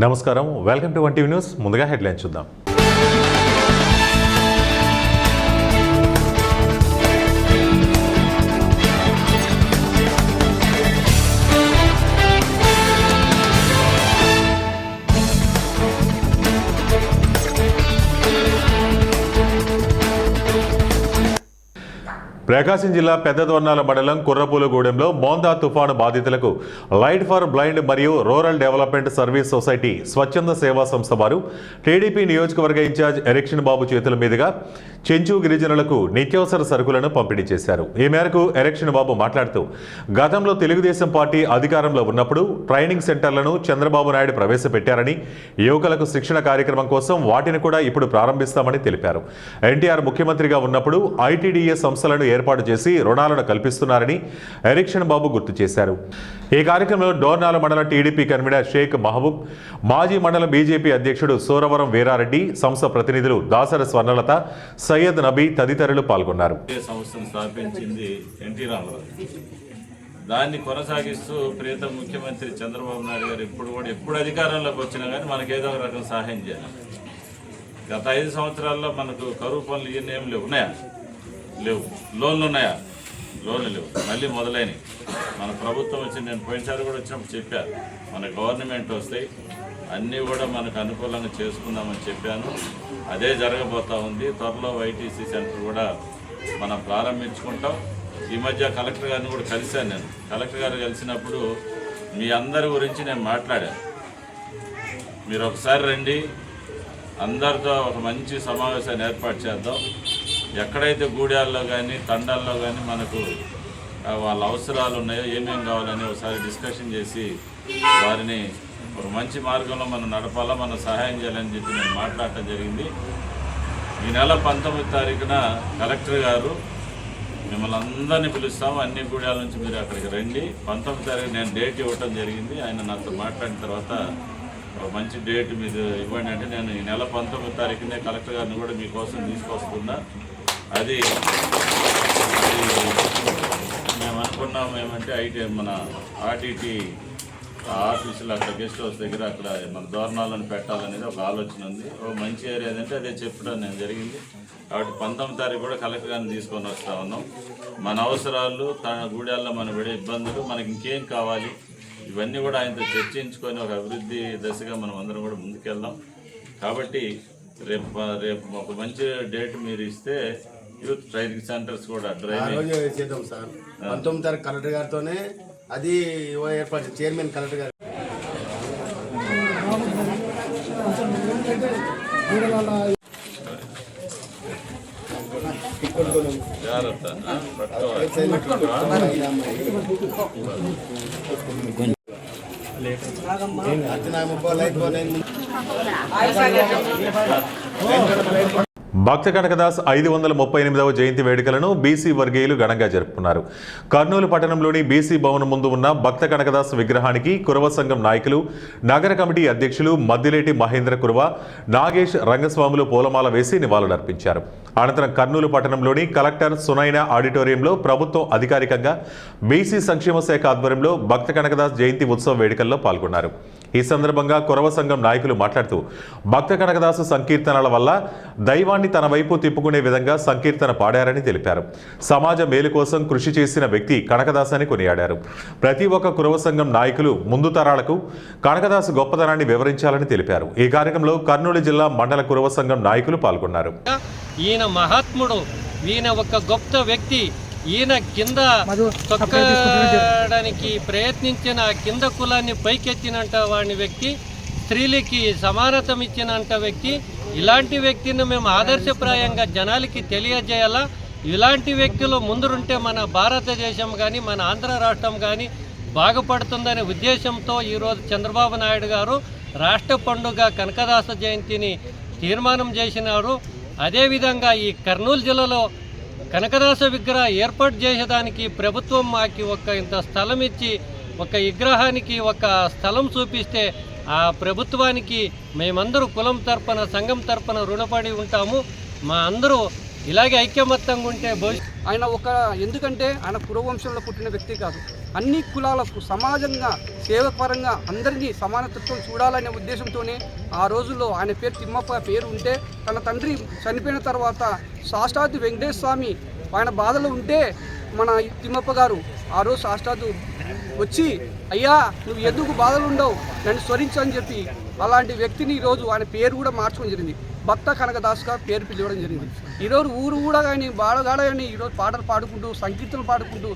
నమస్కారం, welcome to 1 TV news. ముందుగా headlines చూద్దాం. ప్రకాశం జిల్లా పెద్దదొర్నాల మండలం కుర్రపూలగూడెంలో మోందా తుఫాను బాధితులకు లైట్ ఫర్ బ్లైండ్ మరియు రూరల్ డెవలప్మెంట్ సర్వీస్ సొసైటీ స్వచ్ఛంద సేవా సంస్థ వారు టీడీపీ నియోజకవర్గ ఇన్ఛార్జ్ ఎరెక్షన్ బాబు చేతుల మీదుగా చెంచు గిరిజనులకు నిత్యావసర సరుకులను పంపిణీ చేశారు. ఈ మేరకు ఎరెక్షన్ బాబు మాట్లాడుతూ, గతంలో తెలుగుదేశం పార్టీ అధికారంలో ఉన్నప్పుడు ట్రైనింగ్ సెంటర్లను చంద్రబాబు నాయుడు ప్రవేశపెట్టారని, యువకులకు శిక్షణ కార్యక్రమం కోసం వాటిని కూడా ఇప్పుడు ప్రారంభిస్తామని తెలిపారు. ఎన్టీఆర్ ముఖ్యమంత్రిగా ఉన్నప్పుడు ఐటీడీఏ సంస్థలను ఏర్పాటు చేసి రుణాలను కల్పిస్తున్నారని ఎరెక్షన్ బాబు గుర్తు చేశారు. ఈ కార్యక్రమంలో డోర్నాల మండల టీడీపీ కన్వీనర్ షేక్ మహబూబ్, మాజీ మండల బీజేపీ అధ్యక్షుడు సూరవరం వీరారెడ్డి, సంస్థ ప్రతినిధులు దాసర స్వర్ణలత, సయ్యద్ నబీ తదితరులు పాల్గొన్నారు. సంస్థను స్థాపించింది ఎన్టీ రామారావు. దాన్ని కొనసాగిస్తూ ప్రియతమ ముఖ్యమంత్రి చంద్రబాబు నాయుడు గారు ఎప్పుడు అధికారంలోకి వచ్చినా కానీ మనకు ఏదో ఒక రకం సహాయం చేయాలి. గత 5 సంవత్సరాల్లో మనకు కరువు పనులు ఇవన్నీ ఏం ఉన్నాయా? లేవు. లోన్లు ఉన్నాయా? లోన్లు లేవు. మళ్ళీ మొదలైనవి. మన ప్రభుత్వం వచ్చి, నేను పోయినసారి కూడా వచ్చినప్పుడు చెప్పాను, మన గవర్నమెంట్ వస్తాయి అన్నీ కూడా మనకు అనుకూలంగా చేసుకుందామని చెప్పాను. అదే జరగబోతూ ఉంది. త్వరలో వైటీసీ సెంటర్ కూడా మనం ప్రారంభించుకుంటాం. ఈ మధ్య కలెక్టర్ గారిని కూడా కలిశాను. నేను కలెక్టర్ గారు కలిసినప్పుడు మీ అందరి గురించి నేను మాట్లాడాను. మీరు ఒకసారి రండి, అందరితో ఒక మంచి సమావేశాన్ని ఏర్పాటు చేద్దాం. ఎక్కడైతే గూడాల్లో కానీ తండాల్లో కానీ మనకు వాళ్ళ అవసరాలు ఉన్నాయో, ఏమేమి కావాలని ఒకసారి డిస్కషన్ చేసి వారిని ఒక మంచి మార్గంలో మనం నడపాలా, మనం సహాయం చేయాలని చెప్పి నేను మాట్లాడటం జరిగింది. ఈ నెల 19వ తారీఖున కలెక్టర్ గారు మిమ్మల్ని అందరినీ పిలుస్తాము, అన్ని గూడాల నుంచి మీరు అక్కడికి రండి. 19వ తారీఖు నేను డేట్ ఇవ్వటం జరిగింది. ఆయన నాతో మాట్లాడిన తర్వాత ఒక మంచి డేట్ మీరు ఇవ్వండి అంటే, నేను ఈ నెల 19వ తారీఖునే కలెక్టర్ గారిని కూడా మీకోసం తీసుకొస్తున్నా. అది మేము అనుకున్నాము ఏమంటే, మన ఆర్టీటీ ఆఫీసులో అక్కడ గెస్ట్ హౌస్ దగ్గర అక్కడ మన దోరణాలను పెట్టాలనేది ఒక ఆలోచన ఉంది. ఒక మంచి ఏరియా అంటే అదే చెప్పడం నేను జరిగింది. కాబట్టి 19వ తారీఖు కూడా కలెక్టర్ గారిని తీసుకొని వస్తూ ఉన్నాం. మన అవసరాలు, తన గూడాల్లో మన పడే ఇబ్బందులు, మనకి ఇంకేం కావాలి, ఇవన్నీ కూడా ఆయనతో చర్చించుకొని ఒక అభివృద్ధి దశగా మనం అందరం కూడా ముందుకెళ్దాం. కాబట్టి రేపు ఒక మంచి డేట్ మీరు ఇస్తే యూత్ ట్రైనింగ్ సెంటర్స్ కూడా చేద్దాం సార్. 19వ తారీఖు కలెక్టర్ గారితోనే అది ఏర్పాటు చైర్మన్ కలెక్టర్ గారు. భక్త కనకదాస్ 538వ జయంతి వేడుకలను బీసీ వర్గీయులు ఘనంగా జరుపుకున్నారు. కర్నూలు పట్టణంలోని బీసీ భవనం ముందు ఉన్న భక్త కనకదాస్ విగ్రహానికి కురవ సంఘం నాయకులు, నగర కమిటీ అధ్యక్షులు మద్దిలేటి మహేంద్ర కురవ, నాగేష్ రంగస్వాములు పూలమాల వేసి నివాళులర్పించారు. అనంతరం కర్నూలు పట్టణంలోని కలెక్టర్ సునైన ఆడిటోరియంలో ప్రభుత్వం అధికారికంగా బీసీ సంక్షేమ శాఖ ఆధ్వర్యంలో భక్త కనకదాస్ జయంతి ఉత్సవ వేడుకల్లో పాల్గొన్నారు. ఈ సందర్భంగా కురవ సంఘం నాయకులు మాట్లాడుతూ, భక్త కనకదాసు సంకీర్తనల వల్ల దైవాన్ని తన వైపు తిప్పుకునే విధంగా సంకీర్తన పాడారని తెలిపారు. సమాజ మేలు కోసం కృషి చేసిన వ్యక్తి కనకదాస్ అని కొనియాడారు. ప్రతి ఒక్క కురవ సంఘం నాయకులు ముందు తరాలకు కనకదాసు గొప్పతనాన్ని వివరించాలని తెలిపారు. ఈ కార్యక్రమంలో కర్నూలు జిల్లా మండల కురవ సంఘం నాయకులు పాల్గొన్నారు. ఈయన మహాత్ముడు, ఈయన ఒక గొప్ప వ్యక్తి. ఈయన కింద తొక్కడానికి ప్రయత్నించిన కింద కులాన్ని పైకెత్తినంట వాడిని వ్యక్తి, స్త్రీలకి సమానతం ఇచ్చినంట వ్యక్తి. ఇలాంటి వ్యక్తిని మేము ఆదర్శప్రాయంగా జనాలకి తెలియజేయాలా. ఇలాంటి వ్యక్తులు ముందుంటే మన భారతదేశం కానీ మన ఆంధ్ర రాష్ట్రం కానీ బాగుపడుతుందనే ఉద్దేశంతో ఈరోజు చంద్రబాబు నాయుడు గారు రాష్ట్ర పండుగ కనకదాస జయంతిని తీర్మానం చేసినారు. అదేవిధంగా ఈ కర్నూలు జిల్లాలో కనకదాస విగ్రహ ఏర్పాటు చేసేదానికి ప్రభుత్వం మాకు ఇంత స్థలం ఇచ్చి ఒక విగ్రహానికి ఒక స్థలం చూపిస్తే ఆ ప్రభుత్వానికి మేమందరూ కులం తరపున సంఘం తరపున రుణపడి ఉంటాము. మా అందరూ ఇలాగే ఐక్యమత్యంగా ఉంటే ఆయన ఎందుకంటే ఆయన కురవంశంలో పుట్టిన వ్యక్తి కాదు, అన్ని కులాలకు సమాజంగా సేవపరంగా అందరినీ సమానత్వం చూడాలనే ఉద్దేశంతోనే ఆ రోజుల్లో ఆయన పేరు తిమ్మప్ప పేరు ఉంటే తన తండ్రి చనిపోయిన తర్వాత సాక్షాత్తు వెంకటేశ్వర స్వామి ఆయన బాధలో ఉంటే మన తిమ్మప్ప గారు ఆ రోజు సాక్షాత్తు వచ్చి అయ్యా నువ్వు ఎందుకు బాధలు ఉండవు నన్ను స్మరించు అని చెప్పి అలాంటి వ్యక్తిని ఈరోజు ఆయన పేరు కూడా మార్చుకోవడం జరిగింది. భక్త కనకదాస్గా పేరు పిలవడం జరిగింది. ఈరోజు ఊరు కూడా కానీ బాడగాడ కానీ ఈరోజు పాటలు పాడుకుంటూ సంకీర్తనలు పాడుకుంటూ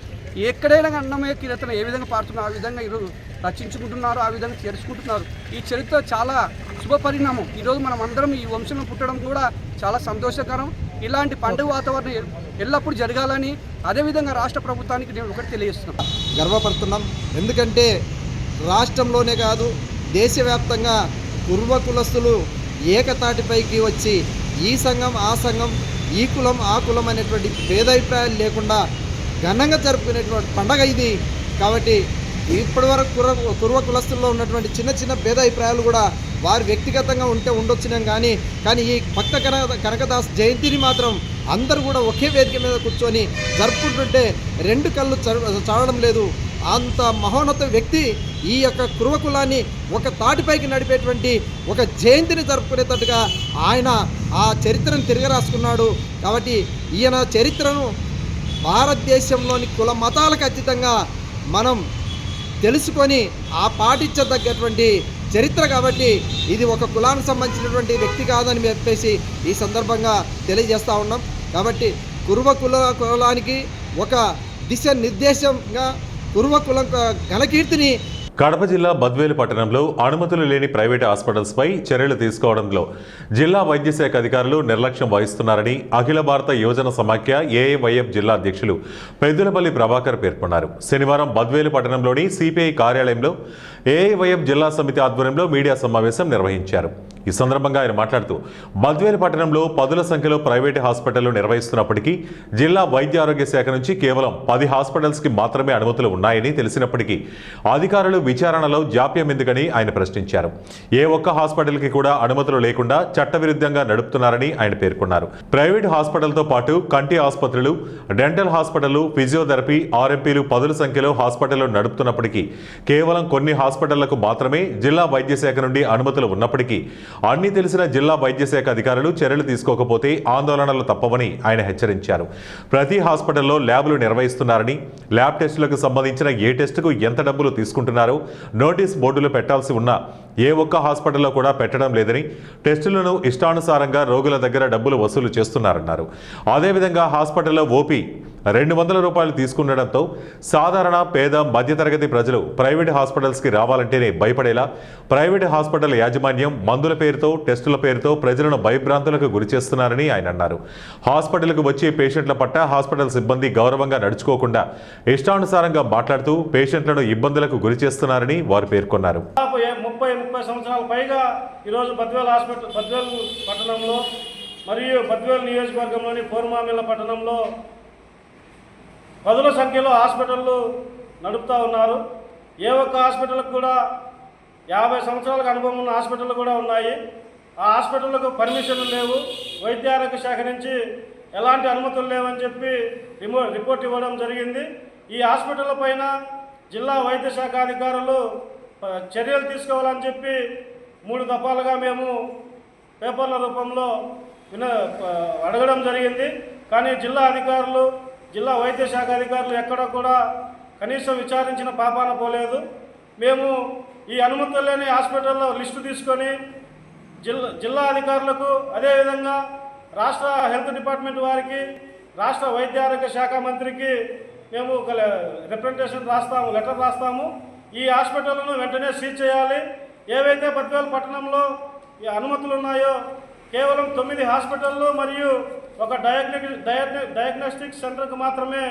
ఎక్కడైనా అన్నమయ్య కీర్తన ఏ విధంగా పాడుతున్నారు ఆ విధంగా ఈరోజు రచించుకుంటున్నారు, ఆ విధంగా చేర్చుకుంటున్నారు. ఈ చరిత్ర చాలా శుభ పరిణామం. ఈరోజు మనం అందరం ఈ వంశంలో పుట్టడం కూడా చాలా సంతోషకరం. ఇలాంటి పండుగ వాతావరణం ఎల్లప్పుడూ జరగాలని అదేవిధంగా రాష్ట్ర ప్రభుత్వానికి నేను ఒకటి తెలియజేస్తున్నాను, గర్వపడుతున్నాం. ఎందుకంటే రాష్ట్రంలోనే కాదు దేశవ్యాప్తంగా కుర్మ కులస్తులు ఏకతాటిపైకి వచ్చి ఈ సంఘం ఆ సంఘం ఈ కులం ఆ కులం అనేటువంటి భేదాభిప్రాయాలు లేకుండా ఘనంగా జరుపుకునేటువంటి పండగ ఇది. కాబట్టి ఇప్పటివరకు కుర్మ కులస్తుల్లో ఉన్నటువంటి చిన్న చిన్న భేదాభిప్రాయాలు కూడా వారు వ్యక్తిగతంగా ఉండొచ్చినాం కానీ ఈ భక్త కనకదాస్ జయంతిని మాత్రం అందరూ కూడా ఒకే వేదిక మీద కూర్చొని జరుపుకుంటుంటే రెండు కళ్ళు చాడడం లేదు. అంత మహోన్నత వ్యక్తి ఈ యొక్క కుర్మ కులాన్ని ఒక తాటిపైకి నడిపేటువంటి ఒక జయంతిని జరుపుకునేటట్టుగా ఆయన ఆ చరిత్రను తిరగరాసుకున్నాడు. కాబట్టి ఈయన చరిత్రను భారతదేశంలోని కుల మతాలకు అతీతంగా మనం తెలుసుకొని ఆ పాటించదగ్గటువంటి చరిత్ర. కాబట్టి ఇది ఒక కులానికి సంబంధించినటువంటి వ్యక్తి కాదని చెప్పేసి ఈ సందర్భంగా తెలియజేస్తూ ఉన్నాం. కాబట్టి కులానికి ఒక దిశానిర్దేశంగా కులం ఘనకీర్తిని కడప జిల్లా బద్వేలు పట్టణంలో అనుమతులు లేని ప్రైవేటు హాస్పిటల్స్పై చర్యలు తీసుకోవడంలో జిల్లా వైద్య శాఖ అధికారులు నిర్లక్ష్యం వహిస్తున్నారని అఖిల భారత యువజన సమాఖ్య ఏఐవైఎఫ్ జిల్లా అధ్యక్షులు పెద్దులపల్లి ప్రభాకర్ పేర్కొన్నారు. శనివారం బద్వేలు పట్టణంలోని సిపిఐ కార్యాలయంలో ఏఐవైఎఫ్ జిల్లా సమితి ఆధ్వర్యంలో మీడియా సమావేశం నిర్వహించారు. ఈ సందర్భంగా ఆయన మాట్లాడుతూ బద్వేలు పట్టణంలో పదుల సంఖ్యలో ప్రైవేటు హాస్పిటళ్లు నిర్వహిస్తున్నప్పటికీ జిల్లా వైద్య ఆరోగ్య శాఖ నుంచి కేవలం 10 హాస్పిటల్స్కి మాత్రమే అనుమతులు ఉన్నాయని తెలిసినప్పటికీ అధికారులు విచారణలో జాప్యం ఎందుకని ఆయన ప్రశ్నించారు. ఏ ఒక్క హాస్పిటల్కి కూడా అనుమతులు లేకుండా చట్టవిరుద్ధంగా నడుపుతున్నారని ఆయన పేర్కొన్నారు. ప్రైవేటు హాస్పిటల్తో పాటు కంటి ఆసుపత్రులు, డెంటల్ హాస్పిటళ్లు, ఫిజియోథెరపీ, ఆర్ఎంపీలు పదుల సంఖ్యలో హాస్పిటళ్లు నడుపుతున్నప్పటికీ కేవలం కొన్ని హాస్పిటళ్లకు మాత్రమే జిల్లా వైద్య శాఖ నుండి అనుమతులు ఉన్నప్పటికీ అన్ని తెలిసిన జిల్లా వైద్య శాఖ అధికారులు చర్యలు తీసుకోకపోతే ఆందోళనలు తప్పవని ఆయన హెచ్చరించారు. ప్రతి హాస్పిటల్లో ల్యాబ్లు నిర్వహిస్తున్నారని, ల్యాబ్ టెస్టులకు సంబంధించిన ఏ టెస్టుకు ఎంత డబ్బులు తీసుకుంటున్నారో నోటీస్ బోర్డులు పెట్టాల్సి ఉన్నా ఏ ఒక్క హాస్పిటల్లో కూడా పెట్టడం లేదని, టెస్టులను ఇష్టానుసారంగా రోగుల దగ్గర డబ్బులు వసూలు చేస్తున్నారన్నారు. అదేవిధంగా హాస్పిటల్లో ఓపీ 200 రూపాయలు తీసుకుండడంతో సాధారణ పేద మధ్యతరగతి ప్రజలు ప్రైవేటు హాస్పిటల్స్కి రావాలంటేనే భయపడేలా ప్రైవేటు హాస్పిటల్ యాజమాన్యం మందుల పేరుతో, టెస్టుల పేరుతో ప్రజలను భయభ్రాంతులకు గురిచేస్తున్నారని ఆయన అన్నారు. హాస్పిటల్కు వచ్చే పేషెంట్ల పట్ల హాస్పిటల్ సిబ్బంది గౌరవంగా నడుచుకోకుండా ఇష్టానుసారంగా మాట్లాడుతూ పేషెంట్లను ఇబ్బందులకు గురిచేస్తున్నారని వారు పేర్కొన్నారు. 30 సంవత్సరాల పైగా ఈరోజు బద్వేలు పట్టణంలో మరియు బద్వేలు నియోజకవర్గంలోని పూర్మామిల్ల పట్టణంలో పదుల సంఖ్యలో హాస్పిటళ్ళు నడుపుతూ ఉన్నారు. ఏ ఒక్క హాస్పిటల్కి కూడా 50 సంవత్సరాలకు అనుభవం ఉన్న హాస్పిటళ్ళు కూడా ఉన్నాయి. ఆ హాస్పిటళ్లకు పర్మిషన్లు లేవు. వైద్య ఆరోగ్య శాఖ నుంచి ఎలాంటి అనుమతులు లేవని చెప్పి రిపోర్ట్ ఇవ్వడం జరిగింది. ఈ హాస్పిటళ్ళ పైన జిల్లా వైద్య శాఖ అధికారులు చర్యలు తీసుకోవాలని చెప్పి 3 దఫాలుగా మేము పేపర్ల రూపంలో అడగడం జరిగింది. కానీ జిల్లా వైద్య శాఖ అధికారులు ఎక్కడ కూడా కనీసం విచారించిన పాపాన పోలేదు. మేము ఈ అనుమతులు లేని హాస్పిటల్లో లిస్టు తీసుకొని జిల్లా అధికారులకు, అదేవిధంగా రాష్ట్ర హెల్త్ డిపార్ట్మెంట్ వారికి, రాష్ట్ర వైద్య ఆరోగ్య శాఖ మంత్రికి మేము ఒక లెటర్ రాస్తాము. ఈ హాస్పిటల్ను వెంటనే సీజ్ చేయాలి. ఏవైతే బద్వేలు పట్టణంలో ఈ అనుమతులు ఉన్నాయో కేవలం 9 హాస్పిటళ్ళు మరియు ఒక డయాగ్నోస్టిక్ సెంటర్కి మాత్రమే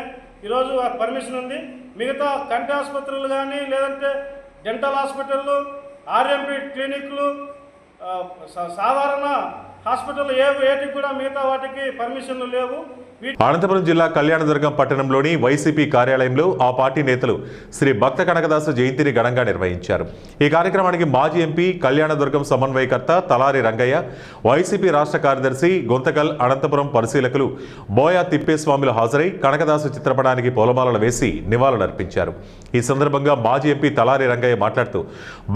ఈరోజు పర్మిషన్ ఉంది. మిగతా కంటి ఆసుపత్రులు కానీ, లేదంటే డెంటల్ హాస్పిటళ్ళు, ఆర్ఎంపీ క్లినిక్లు, సాధారణ హాస్పిటల్ ఏటికి కూడా మిగతా వాటికి పర్మిషన్లు లేవు. అనంతపురం జిల్లా కళ్యాణదుర్గం పట్టణంలోని వైసీపీ కార్యాలయంలో ఆ పార్టీ నేతలు శ్రీ భక్త కనకదాసు జయంతిని ఘనంగా నిర్వహించారు. ఈ కార్యక్రమానికి మాజీ ఎంపీ కళ్యాణదుర్గం సమన్వయకర్త తలారి రంగయ్య, వైసీపీ రాష్ట్ర కార్యదర్శి గుంతకల్ అనంతపురం పరిశీలకులు బోయా తిప్పేస్వాములు హాజరై కనకదాసు చిత్రపటానికి పూలమాలలు వేసి నివాళులర్పించారు. ఈ సందర్భంగా మాజీ ఎంపీ తలారి రంగయ్య మాట్లాడుతూ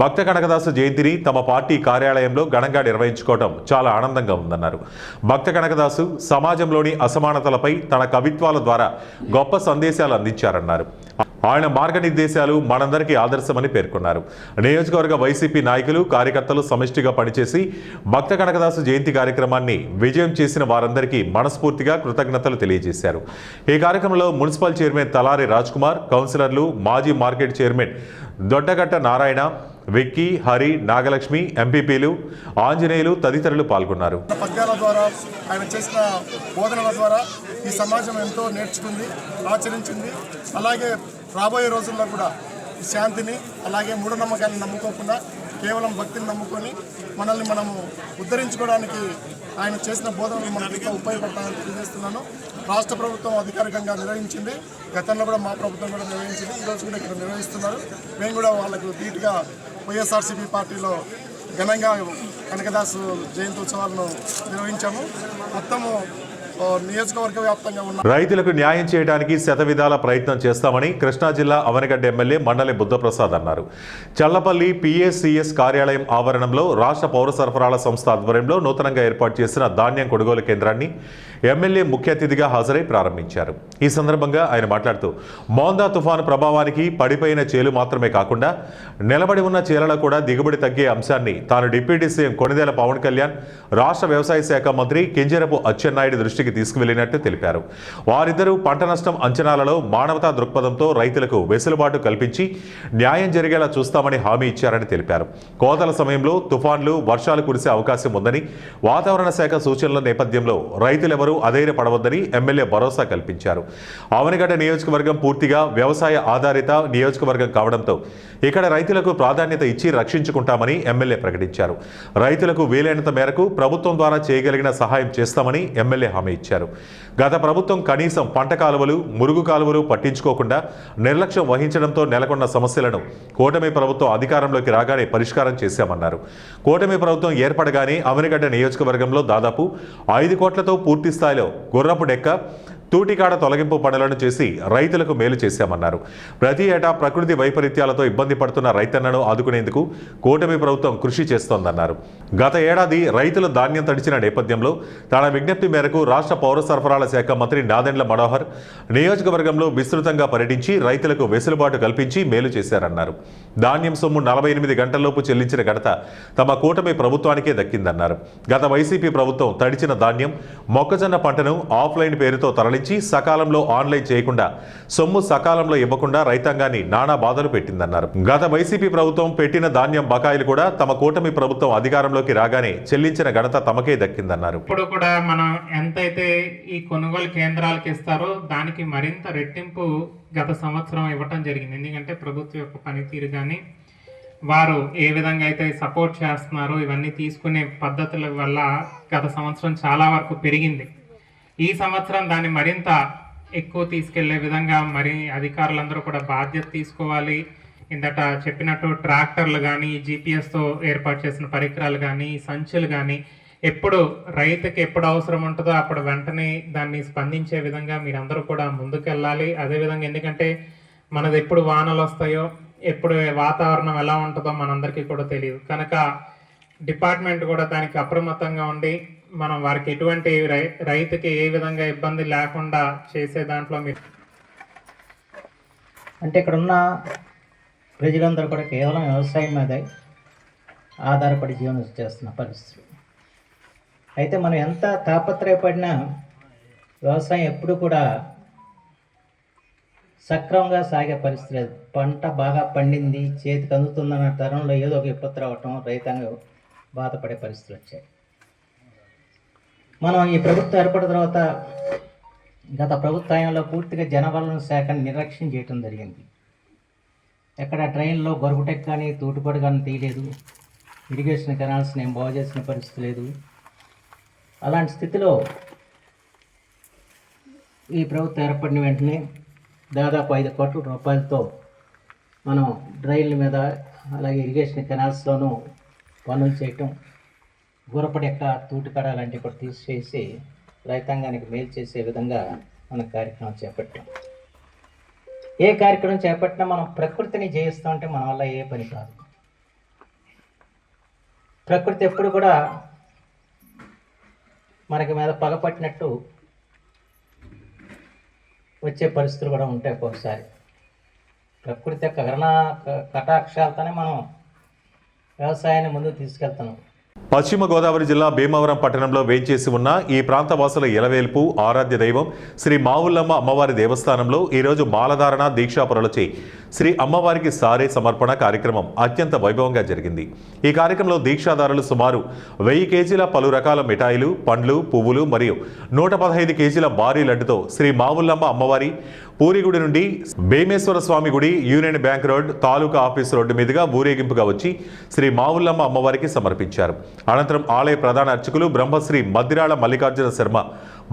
భక్త కనకదాసు జయంతిని తమ పార్టీ కార్యాలయంలో ఘనంగా నిర్వహించుకోవడం చాలా ఆనందంగా ఉందన్నారు. భక్త కనకదాసు సమాజంలోని అసమానతలపై తన కవిత్వాల ద్వారా గొప్ప సందేశాలు అందించారన్నారు. ఆయన మార్గనిర్దేశాలు మనందరికీ ఆదర్శమని పేర్కొన్నారు. నియోజకవర్గ వైసీపీ నాయకులు, కార్యకర్తలు సమిష్టిగా పనిచేసి భక్త కనకదాసు జయంతి కార్యక్రమాన్ని విజయం చేసిన వారందరికీ మనస్ఫూర్తిగా కృతజ్ఞతలు తెలియజేశారు. ఈ కార్యక్రమంలో మున్సిపల్ చైర్మన్ తలారి రాజ్ కుమార్, కౌన్సిలర్లు, మాజీ మార్కెట్ చైర్మన్ దొడ్డగట్ట నారాయణ, విక్కీ, హరి, నాగలక్ష్మి, ఎంపీపీలు, ఆంజనేయులు తదితరులు పాల్గొన్నారు. పద్యాల ద్వారా ఆయన చేసిన బోధనల ద్వారా ఈ సమాజం ఎంతో నేర్చుకుంది, ఆచరించింది. అలాగే రాబోయే రోజుల్లో కూడా శాంతిని, అలాగే మూఢనమ్మకాలను నమ్ముకోకుండా కేవలం భక్తిని నమ్ముకొని మనల్ని మనము ఉద్ధరించుకోవడానికి ఆయన చేసిన బోధనలు మనకు ఎంతో ఉపయోగపడతాయని తెలియజేస్తున్నాను. రాష్ట్ర ప్రభుత్వం అధికారికంగా నిర్వహించింది, గతంలో కూడా మా ప్రభుత్వం కూడా నిర్వహించింది, ఈరోజు కూడా ఇక్కడ నిర్వహిస్తున్నారు. మేము కూడా వాళ్ళకు ధీటుగా వైఎస్ఆర్సీపీ పార్టీలో ఘనంగా కనకదాసు జయంతి ఉత్సవాలను నిర్వహించాము. మొత్తము నియోజకవర్గ వ్యాప్తంగా ఉన్న రైతులకు న్యాయం చేయడానికి శతవిధాల ప్రయత్నం చేస్తామని కృష్ణా జిల్లా అవనగడ్డ ఎమ్మెల్యే మండలి బుద్ధప్రసాద్ అన్నారు. చల్లపల్లి PACS కార్యాలయం ఆవరణంలో రాష్ట్ర పౌర సరఫరాల సంస్థ ఆధ్వర్యంలో నూతనంగా ఏర్పాటు చేసిన ధాన్యం కొనుగోలు కేంద్రాన్ని ఎమ్మెల్యే ముఖ్య అతిథిగా హాజరై ప్రారంభించారు. ఈ సందర్భంగా ఆయన మాట్లాడుతూ మోందా తుఫాను ప్రభావానికి పడిపోయిన చేలు మాత్రమే కాకుండా నిలబడి ఉన్న చేలలో కూడా దిగుబడి తగ్గే అంశాన్ని తాను డిప్యూటీ సీఎం కొణిదెల పవన్ కళ్యాణ్, రాష్ట్ర వ్యవసాయ శాఖ మంత్రి కింజరపు అచ్చెన్నాయుడు దృష్టికి తీసుకువెళ్లినట్టు తెలిపారు. వారిద్దరూ పంట నష్టం అంచనాలలో మానవతా దృక్పథంతో రైతులకు వెసులుబాటు కల్పించి న్యాయం జరిగేలా చూస్తామని హామీ ఇచ్చారని తెలిపారు. కోతల సమయంలో తుఫాన్లు, వర్షాలు కురిసే అవకాశం ఉందని, వాతావరణ శాఖ సూచనల నేపథ్యంలో రైతులెవరూ అధైర్యపడవద్దని ఎమ్మెల్యే భరోసా కల్పించారు. అవనిగడ్డ నియోజకవర్గం పూర్తిగా వ్యవసాయ ఆధారిత నియోజకవర్గం కావడంతో ఇక్కడ రైతులకు ప్రాధాన్యత ఇచ్చి రక్షించుకుంటామని ఎమ్మెల్యే ప్రకటించారు. రైతులకు వీలైనంత మేరకు ప్రభుత్వం ద్వారా చేయగలిగిన సహాయం చేస్తామని ఎమ్మెల్యే హామీ ఇచ్చారు. గత ప్రభుత్వం కనీసం పంట కాలువలు, మురుగు కాలువలు పట్టించుకోకుండా నిర్లక్ష్యం వహించడంతో నెలకొన్న సమస్యలను కూటమి ప్రభుత్వం అధికారంలోకి రాగానే పరిష్కారం చేశామన్నారు. కూటమి ప్రభుత్వం ఏర్పడగానే అవనిగడ్డ నియోజకవర్గంలో దాదాపు 5 కోట్లతో పూర్తి స్థాయిలో గుర్రపు డెక్క, తూటికాడ తొలగింపు పనులను చేసి రైతులకు మేలు చేశామన్నారు. ప్రతి ఏటా ప్రకృతి వైపరీత్యాలతో ఇబ్బంది పడుతున్న రైతన్నను ఆదుకునేందుకు కూటమి ప్రభుత్వం కృషి చేస్తోందన్నారు. గత ఏడాది రైతులు ధాన్యం తడిచిన నేపథ్యంలో తన విజ్ఞప్తి మేరకు రాష్ట్ర పౌర సరఫరాల శాఖ మంత్రి నాదెండ్ల మనోహర్ నియోజకవర్గంలో విస్తృతంగా పర్యటించి రైతులకు వెసులుబాటు కల్పించి మేలు చేశారన్నారు. ధాన్యం సొమ్ము 48 గంటల్లోపు చెల్లించిన ఘనత తమ కూటమి ప్రభుత్వానికే దక్కిందన్నారు. గత వైసీపీ ప్రభుత్వం తడిచిన ధాన్యం, మొక్కజొన్న పంటను ఆఫ్లైన్ పేరుతో తరలించి సకాలంలో ఆన్లైన్ చేయకుండా, సొమ్ము సకాలంలో ఇవ్వకుండా రైతాంగాన్ని నానా బాధలు పెట్టిందన్నారు. గత వైసీపీ ప్రభుత్వం పెట్టిన ధాన్యం బకాయిలు కూడా తమ కూటమి ప్రభుత్వం అధికారంలోకి రాగానే చెల్లించిన ఘనత తమకే దక్కిందన్నారు. ఇప్పుడు కూడా మనం ఎంతైతే ఈ కొనుగోలు కేంద్రాలకు ఇస్తారో దానికి మరింత రెట్టింపు గత సంవత్సరం ఇవ్వటం జరిగింది. ఎందుకంటే ప్రభుత్వం యొక్క పనితీరు కానీ, వారు ఏ విధంగా అయితే సపోర్ట్ చేస్తున్నారో, ఇవన్నీ తీసుకునే పద్ధతుల వల్ల గత సంవత్సరం చాలా వరకు పెరిగింది. ఈ సంవత్సరం దాన్ని మరింత ఎక్కువ తీసుకెళ్లే విధంగా మరి అధికారులందరూ కూడా బాధ్యత తీసుకోవాలి. ఇందట చెప్పినట్టు ట్రాక్టర్లు కానీ, GPS-తో ఏర్పాటు చేసిన పరికరాలు కానీ, సంచులు కానీ, ఎప్పుడు రైతుకి ఎప్పుడు అవసరం ఉంటుందో అప్పుడు వెంటనే దాన్ని స్పందించే విధంగా మీరందరూ కూడా ముందుకెళ్ళాలి. అదేవిధంగా ఎందుకంటే మనది ఎప్పుడు వానలు వస్తాయో, ఎప్పుడు వాతావరణం ఎలా ఉంటుందో మనందరికీ కూడా తెలియదు. కనుక డిపార్ట్మెంట్ కూడా దానికి అప్రమత్తంగా ఉండి మనం వారికి ఎటువంటి రైతుకి ఏ విధంగా ఇబ్బంది లేకుండా చేసే దాంట్లో మీరు అంటే ఇక్కడ ఉన్న ప్రజలందరూ కూడా కేవలం వ్యవసాయం మీదే ఆధారపడి జీవనం చేస్తున్న పరిస్థితులు. అయితే మనం ఎంత తాపత్రయపడినా వ్యవసాయం ఎప్పుడు కూడా సక్రమంగా సాగే పరిస్థితి లేదు. పంట బాగా పండింది, చేతికి అందుతుందన్న తరంలో ఏదో ఒక విపత్తు రావటం, రైతాంగం బాధపడే పరిస్థితులు వచ్చాయి. మనం ఈ ప్రభుత్వం ఏర్పడిన తర్వాత గత ప్రభుత్వంలో పూర్తిగా జనవనరుల శాఖను నిర్లక్ష్యం చేయడం జరిగింది. ఎక్కడ ట్రైన్లో గొరుగుటెక్ కానీ, తూటుపడి కానీ తీయలేదు. ఇరిగేషన్ కెనాల్స్ని ఏం బాగు చేసిన పరిస్థితి లేదు. అలాంటి స్థితిలో ఈ ప్రభుత్వం ఏర్పడిన వెంటనే దాదాపు 5 కోట్ల రూపాయలతో మనం డ్రైన్ల మీద అలాగే ఇరిగేషన్ కెనాల్స్లోనూ పనులు చేయటం, గురపడెక్క తూటికడ లాంటివి కూడా తీసేసి రైతాంగానికి మేలు చేసే విధంగా మన కార్యక్రమం చేపట్టాం. ఏ కార్యక్రమం చేపట్టినా మనం ప్రకృతిని జయిస్తూ ఉంటే మన వల్ల ఏ పని కాదు. ప్రకృతి ఎప్పుడు కూడా మనకి మీద పగపట్టినట్టు వచ్చే పరిస్థితులు కూడా ఉంటాయి. ఒక్కొక్కసారి ప్రకృతి యొక్క కటాక్షాలతోనే మనం వ్యవసాయాన్ని ముందుకు తీసుకెళ్తున్నాం. పశ్చిమ గోదావరి జిల్లా భీమవరం పట్టణంలో వేంచేసి ఉన్న ఈ ప్రాంత వాసుల ఇలవేల్పు ఆరాధ్య దైవం శ్రీ మావుల్లమ్మ అమ్మవారి దేవస్థానంలో ఈరోజు మాలధారణ దీక్షాపరులచే శ్రీ అమ్మవారికి సారే సమర్పణ కార్యక్రమం అత్యంత వైభవంగా జరిగింది. ఈ కార్యక్రమంలో దీక్షాదారులు సుమారు 1000 కేజీల పలు రకాల మిఠాయిలు, పండ్లు, పువ్వులు మరియు 115 కేజీల భారీ లడ్డుతో శ్రీ మావుల్లమ్మ అమ్మవారి పూరిగుడి నుండి భీమేశ్వర స్వామి గుడి యూనియన్ బ్యాంక్ రోడ్ తాలూకా ఆఫీస్ రోడ్డు మీదుగా ఊరేగింపుగా వచ్చి శ్రీ మావుల్లమ్మ అమ్మవారికి సమర్పించారు. అనంతరం ఆలయ ప్రధాన అర్చకులు బ్రహ్మశ్రీ మద్దిరాళ మల్లికార్జున శర్మ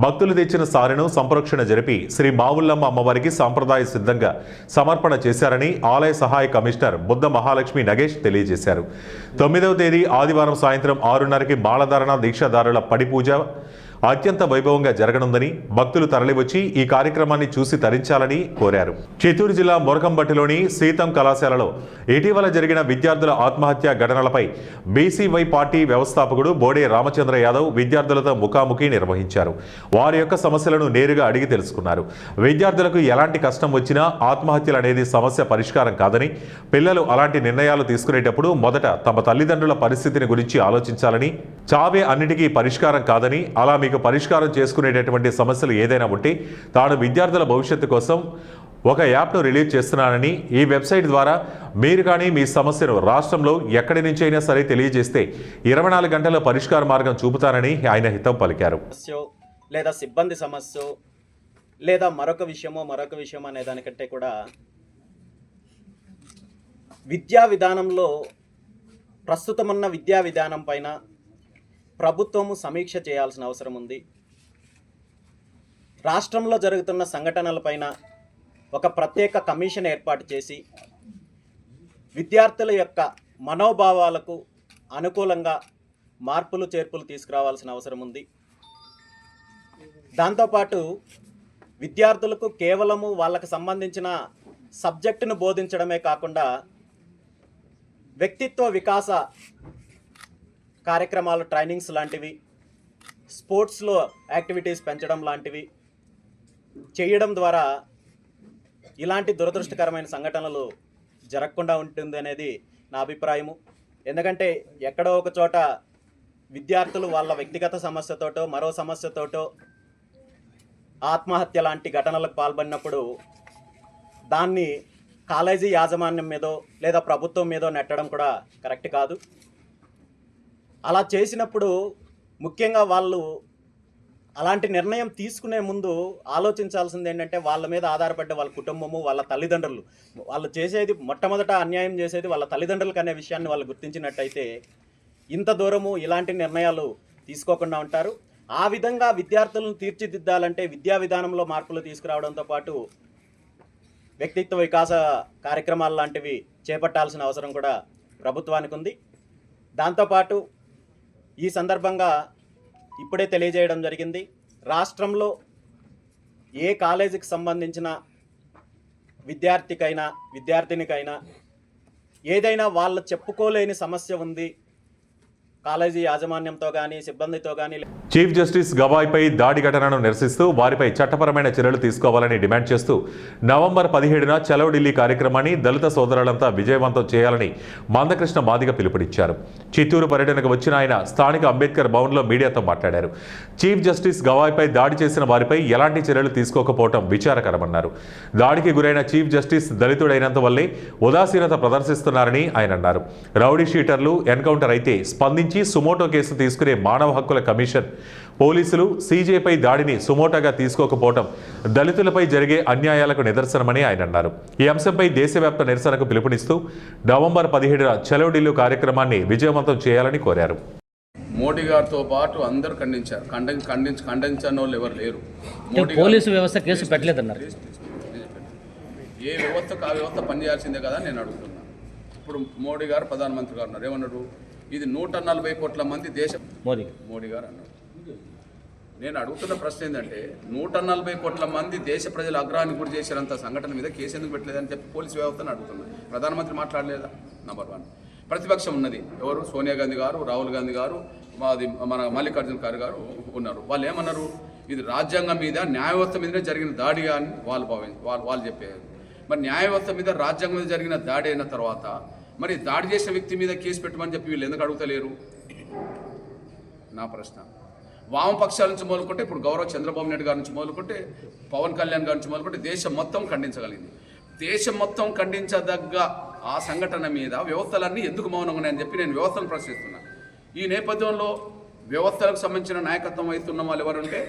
భక్తులు తెచ్చిన సారెను సంప్రోక్షణ జరిపి శ్రీ మావుల్లమ్మ అమ్మవారికి సాంప్రదాయ సిద్ధంగా సమర్పణ చేశారని ఆలయ సహాయ కమిషనర్ బుద్ధ మహాలక్ష్మి నగేష్ తెలియజేశారు. 9వ తేదీ ఆదివారం సాయంత్రం 6:30కి మాలధారణ దీక్షాదారుల పడి పూజ అత్యంత వైభవంగా జరగనుందని భక్తులు తరలివచ్చి ఈ కార్యక్రమాన్ని చూసి తరించాలని కోరారు. చిత్తూరు జిల్లా మొరకంబట్టిలోని సీతం కళాశాలలో ఇటీవల జరిగిన విద్యార్థుల ఆత్మహత్య ఘటనలపై బీసీవై పార్టీ వ్యవస్థాపకుడు బోడే రామచంద్ర యాదవ్ విద్యార్థులతో ముఖాముఖి నిర్వహించారు. వారి యొక్క సమస్యలను నేరుగా అడిగి తెలుసుకున్నారు. విద్యార్థులకు ఎలాంటి కష్టం వచ్చినా ఆత్మహత్యలు అనేది సమస్య పరిష్కారం కాదని, పిల్లలు అలాంటి నిర్ణయాలు తీసుకునేటప్పుడు మొదట తమ తల్లిదండ్రుల పరిస్థితిని గురించి ఆలోచించాలని, చావే అన్నిటికీ పరిష్కారం కాదని, అలా మీకు పరిష్కారం చేసుకునేటటువంటి సమస్యలు ఏదైనా ఉంటే తాను విద్యార్థుల భవిష్యత్తు కోసం ఒక యాప్ను రిలీజ్ చేస్తున్నానని, ఈ వెబ్సైట్ ద్వారా మీరు కానీ మీ సమస్యను రాష్ట్రంలో ఎక్కడి నుంచి అయినా సరే తెలియజేస్తే 24 గంటల పరిష్కార మార్గం చూపుతానని ఆయన హితం పలికారు. లేదా సిబ్బంది సమస్య లేదా మరొక విషయం అనే దానికంటే కూడా విద్యా విధానంలో ప్రస్తుతమున్న విద్యా విధానం పైన ప్రభుత్వము సమీక్ష చేయాల్సిన అవసరం ఉంది. రాష్ట్రంలో జరుగుతున్న సంఘటనలపైన ఒక ప్రత్యేక కమిషన్ ఏర్పాటు చేసి విద్యార్థుల యొక్క మనోభావాలకు అనుకూలంగా మార్పులు చేర్పులు తీసుకురావాల్సిన అవసరం ఉంది. దాంతోపాటు విద్యార్థులకు కేవలము వాళ్ళకు సంబంధించిన సబ్జెక్టును బోధించడమే కాకుండా వ్యక్తిత్వ వికాస కార్యక్రమాలు, ట్రైనింగ్స్ లాంటివి, స్పోర్ట్స్లో యాక్టివిటీస్ పెంచడం లాంటివి చేయడం ద్వారా ఇలాంటి దురదృష్టకరమైన సంఘటనలు జరగకుండా ఉంటుంది అనేది నా అభిప్రాయము. ఎందుకంటే ఎక్కడో ఒక చోట విద్యార్థులు వాళ్ళ వ్యక్తిగత సమస్యతోటో మరో సమస్యతోటో ఆత్మహత్య లాంటి ఘటనలకు పాల్పడినప్పుడు దాన్ని కాలేజీ యాజమాన్యం మీదో లేదా ప్రభుత్వం మీదో నెట్టడం కూడా కరెక్ట్ కాదు. అలా చేసినప్పుడు ముఖ్యంగా వాళ్ళు అలాంటి నిర్ణయం తీసుకునే ముందు ఆలోచించాల్సింది ఏంటంటే వాళ్ళ మీద ఆధారపడ్డ వాళ్ళ కుటుంబము, వాళ్ళ తల్లిదండ్రులు, వాళ్ళు చేసేది మొట్టమొదట అన్యాయం చేసేది వాళ్ళ తల్లిదండ్రులకు అనే విషయాన్ని వాళ్ళు గుర్తించినట్టయితే ఇంత దూరము ఇలాంటి నిర్ణయాలు తీసుకోకుండా ఉంటారు. ఆ విధంగా విద్యార్థులను తీర్చిదిద్దాలంటే విద్యా విధానంలో మార్పులు తీసుకురావడంతో పాటు వ్యక్తిత్వ వికాస కార్యక్రమాలు లాంటివి చేపట్టాల్సిన అవసరం కూడా ప్రభుత్వానికి ఉంది. దాంతోపాటు ఈ సందర్భంగా ఇప్పుడే తెలియజేయడం జరిగింది, రాష్ట్రంలో ఏ కాలేజీకి సంబంధించిన విద్యార్థికైనా విద్యార్థినికైనా ఏదైనా వాళ్ళు చెప్పుకోలేని సమస్య ఉంది, కాలేజీ యాజమాన్యంతో కానీ సిబ్బందితో కానీ. చీఫ్ జస్టిస్ గవాయ్పై దాడి ఘటనను నిరసిస్తూ వారిపై చట్టపరమైన చర్యలు తీసుకోవాలని డిమాండ్ చేస్తూ నవంబర్ 17న చలో ఢిల్లీ కార్యక్రమాన్ని దళిత సోదరులంతా విజయవంతం చేయాలని మందకృష్ణ మాదిగ పిలుపునిచ్చారు. చిత్తూరు పర్యటనకు వచ్చిన ఆయన స్థానిక అంబేద్కర్ భవన్లో మీడియాతో మాట్లాడారు. చీఫ్ జస్టిస్ గవాయ్పై దాడి చేసిన వారిపై ఎలాంటి చర్యలు తీసుకోకపోవడం విచారకరమన్నారు. దాడికి గురైన చీఫ్ జస్టిస్ దళితుడైనందువల్లే ఉదాసీనత ప్రదర్శిస్తున్నారని ఆయన అన్నారు. రౌడీ షీటర్లు ఎన్కౌంటర్ అయితే స్పందించి సుమోటో కేసు తీసుకునే మానవ హక్కుల కమిషన్, పోలీసులు సీజేపై దాడిని సుమోటోగా తీసుకోకపోవడం దళితులపై జరిగే అన్యాయాలకు నిదర్శనమని ఆయన అన్నారు. ఈ అంశంపై దేశవ్యాప్త నిరసనకు పిలుపునిస్తూ నవంబర్ 17న చలో ఢిల్లీ కార్యక్రమాన్ని విజయవంతం చేయాలని కోరారు. మోడీ గారితో పాటు అందరూ ఖండించారు. ఖండించని వాళ్ళు ఎవరు లేరు. మోడీ పోలీసు వ్యవస్థ కేసు పెట్టలేదన్నారు. ఏ వ్యవస్థకు ఆ వ్యవస్థ పనిచేయాల్సిందే కదా నేను అడుగుతున్నా. ఇప్పుడు మోడీ గారు ప్రధానమంత్రి గారు అన్నారు, ఏమన్నారు? ఇది 140 కోట్ల మంది దేశం. మోడీ గారు అన్నారు. నేను అడుగుతున్న ప్రశ్న ఏంటంటే 140 కోట్ల మంది దేశ ప్రజల అగ్రహానికి గురి చేసినంత సంఘటన మీద కేసు ఎందుకు పెట్టలేదని చెప్పి పోలీసు వ్యవస్థను అడుగుతున్నాను. ప్రధానమంత్రి మాట్లాడలేదా? నంబర్ 1. ప్రతిపక్షం ఉన్నది. ఎవరు? సోనియా గాంధీ గారు, రాహుల్ గాంధీ గారు, మన మల్లికార్జున ఖార్గే గారు ఉన్నారు. వాళ్ళు ఏమన్నారు? ఇది రాజ్యాంగం మీద న్యాయ వ్యవస్థ మీదనే జరిగిన దాడి అని వాళ్ళు చెప్పారు. మరి న్యాయ వ్యవస్థ మీద రాజ్యాంగం మీద జరిగిన దాడి అయిన తర్వాత మరి దాడి చేసిన వ్యక్తి మీద కేసు పెట్టమని చెప్పి వీళ్ళు ఎందుకు అడుగుతలేరు? నా ప్రశ్న. వామపక్షాల నుంచి మొదలుకుంటే ఇప్పుడు గౌరవ చంద్రబాబు నాయుడు గారి నుంచి మొదలుకుంటే పవన్ కళ్యాణ్ గారి నుంచి మొదలుకుంటే దేశం మొత్తం ఖండించగలిగింది. దేశం మొత్తం ఖండించదగ్గ ఆ సంఘటన మీద వ్యవస్థలన్నీ ఎందుకు మౌనంగా ఉన్నాయని చెప్పి నేను వ్యవస్థను ప్రశ్నిస్తున్నాను. ఈ నేపథ్యంలో వ్యవస్థలకు సంబంధించిన నాయకత్వం వహిస్తున్న వాళ్ళు ఎవరుంటే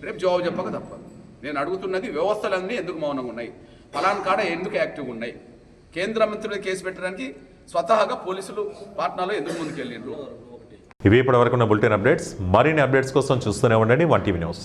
రేపు జవాబు చెప్పక తప్పదు. నేను అడుగుతున్నది వ్యవస్థలన్నీ ఎందుకు మౌనంగా ఉన్నాయి, ఫలానా కాడ ఎందుకు యాక్టివ్గా ఉన్నాయి, కేంద్ర మంత్రులు కేసు పెట్టడానికి స్వతహాగా పోలీసులు పాట్నాలో ఎందుకు ముందుకెళ్ళిండ్రు? ఇవి ఇప్పటివరకు ఉన్న బులెటిన్ అప్డేట్స్. మరిన్ని అప్డేట్స్ కోసం చూస్తూనే ఉండండి 1 టీవీ న్యూస్.